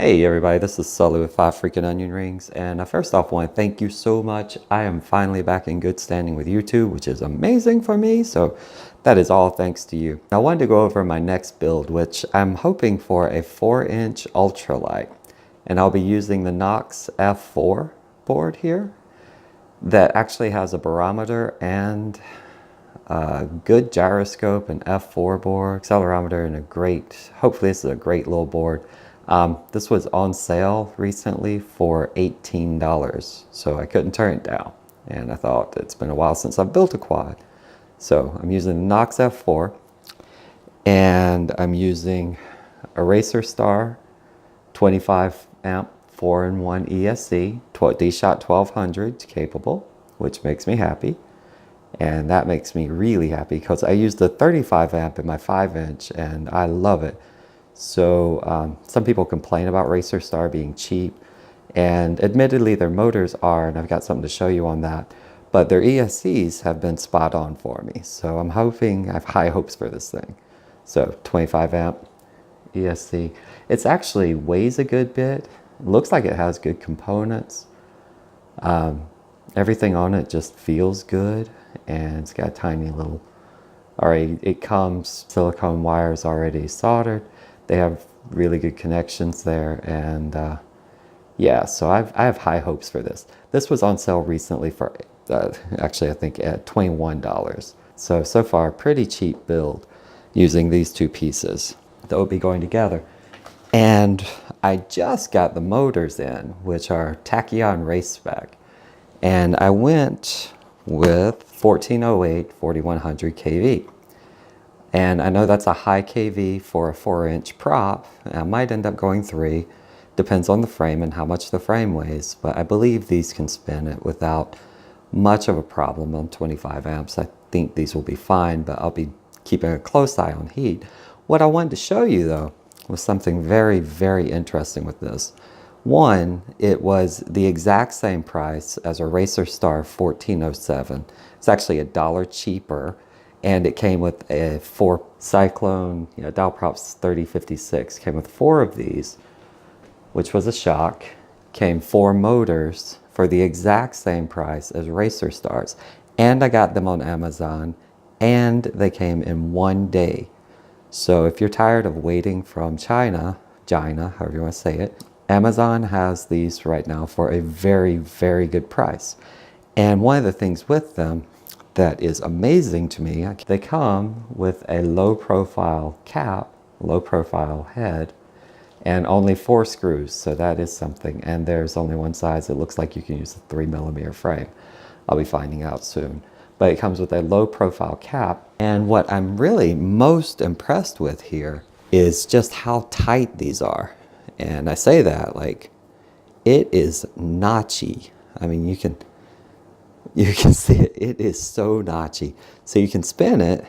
Hey everybody, this is Sully with 5 Freaking Onion Rings, and I first off want to thank you so much. I am finally back in good standing with YouTube, which is amazing for me, so that is all thanks to you. I wanted to go over my next build, which I'm hoping for a 4-inch ultralight, and I'll be using the Knox F4 board here that actually has a barometer and a good gyroscope, an F4 board, accelerometer, and hopefully this is a great little board. This was on sale recently for $18, so I couldn't turn it down. And I thought it's been a while since I've built a quad. So I'm using the Knox F4, and I'm using a Racer Star 25 amp 4-in-1 ESC, D-Shot 1200 capable, which makes me happy. And that makes me really happy because I use the 35 amp in my 5-inch and I love it. So some people complain about Racer Star being cheap, and admittedly their motors are, and I've got something to show you on that, but their ESCs have been spot on for me. So I have high hopes for this thing. So 25 amp ESC. It's actually weighs a good bit. It looks like it has good components. Everything on it just feels good, and it's got a tiny little, it comes silicone wires already soldered. They have really good connections there, and yeah, so I have high hopes for this. This was on sale recently for actually I think at $21. So far pretty cheap build using these two pieces that will be going together. And I just got the motors in, which are Tachyon race spec, and I went with 1408 4100 kV. And I know that's a high kV for a 4-inch prop. I might end up going 3, depends on the frame and how much the frame weighs, but I believe these can spin it without much of a problem on 25 amps. I think these will be fine, but I'll be keeping a close eye on heat. What I wanted to show you though was something very, very interesting with this. One, it was the exact same price as a Racer Star 1407. It's actually $1 cheaper. And it came with a 4 Cyclone, dial props 3056. Came with 4 of these, which was a shock. Came 4 motors for the exact same price as Racer Stars. And I got them on Amazon, and they came in 1 day. So if you're tired of waiting from China, however you want to say it, Amazon has these right now for a very, very good price. And one of the things with them that is amazing to me, they come with a low profile cap, low profile head, and only 4 screws, so that is something. And there's only one size. It looks like you can use a 3mm frame. I'll be finding out soon. But it comes with a low profile cap, and what I'm really most impressed with here is just how tight these are. And I say that like, it is notchy. I mean, you can see it is so notchy. So you can spin it,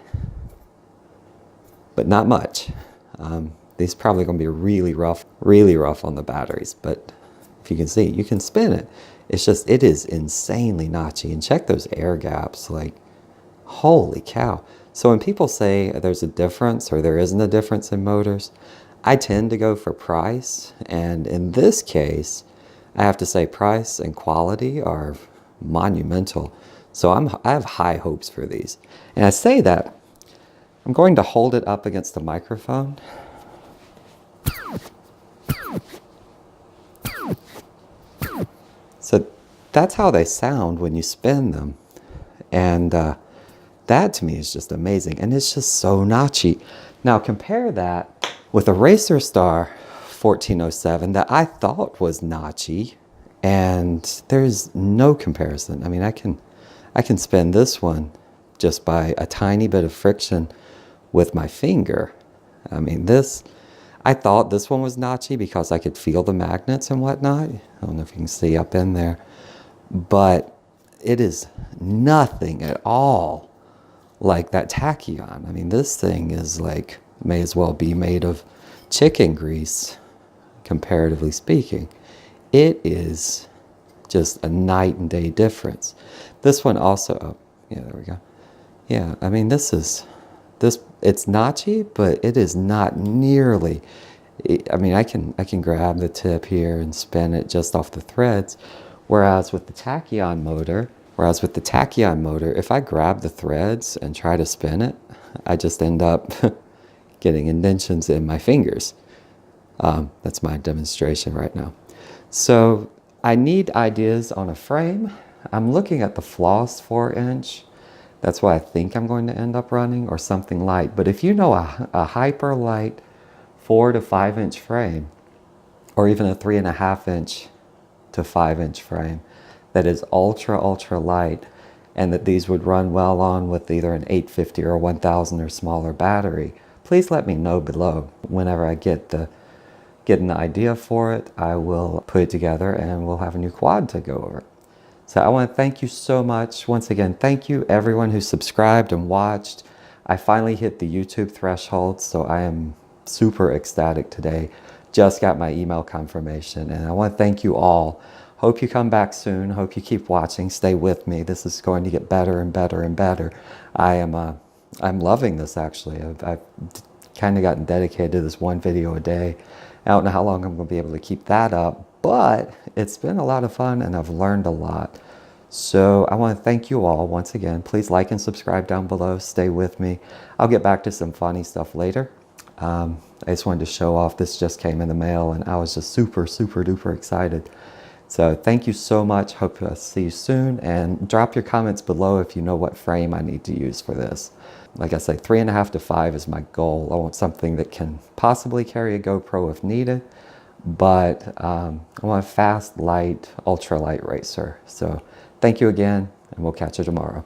but not much. These are probably going to be really rough on the batteries, but if you can see, you can spin it. It's just, it is insanely notchy. And check those air gaps, like, holy cow. So when people say there's a difference or there isn't a difference in motors, I tend to go for price. And in this case, I have to say price and quality are monumental. So I have high hopes for these. And I say that, I'm going to hold it up against the microphone. So that's how they sound when you spin them. And that to me is just amazing. And it's just so notchy. Now compare that with a Racer Star 1407 that I thought was notchy, and there's no comparison. I mean, I can spin this one just by a tiny bit of friction with my finger. I mean, I thought this one was notchy because I could feel the magnets and whatnot. I don't know if you can see up in there, but it is nothing at all like that Tachyon. I mean, this thing is like, may as well be made of chicken grease, comparatively speaking. It is just a night and day difference. This one also, oh, yeah, there we go. Yeah, I mean, it's notchy, but it is not nearly I mean, I can grab the tip here and spin it just off the threads. Whereas with the Tachyon motor, if I grab the threads and try to spin it, I just end up getting indentions in my fingers. That's my demonstration right now. So I need ideas on a frame. I'm looking at the floss 4-inch. That's what I think I'm going to end up running, or something light. But if you know a hyper light 4 to 5 inch frame, or even a 3.5 inch to 5 inch frame that is ultra light, and that these would run well on with either an 850 or 1000 or smaller battery, please let me know below. Whenever I get an idea for it, I will put it together and we'll have a new quad to go over. So I want to thank you so much. Once again, thank you everyone who subscribed and watched. I finally hit the YouTube threshold, so I am super ecstatic today. Just got my email confirmation, and I want to thank you all. Hope you come back soon. Hope you keep watching. Stay with me. This is going to get better and better and better. I'm loving this, actually. I've kind of gotten dedicated to this one video a day. I don't know how long I'm going to be able to keep that up, but it's been a lot of fun and I've learned a lot. So I want to thank you all once again. Please like and subscribe down below. Stay with me. I'll get back to some funny stuff later. I just wanted to show off. This just came in the mail and I was just super duper excited. So thank you so much. Hope to see you soon, and drop your comments below if you know what frame I need to use for this. Like I say, 3.5 to 5 is my goal. I want something that can possibly carry a GoPro if needed, but I want a fast, light, ultralight racer. So thank you again, and we'll catch you tomorrow.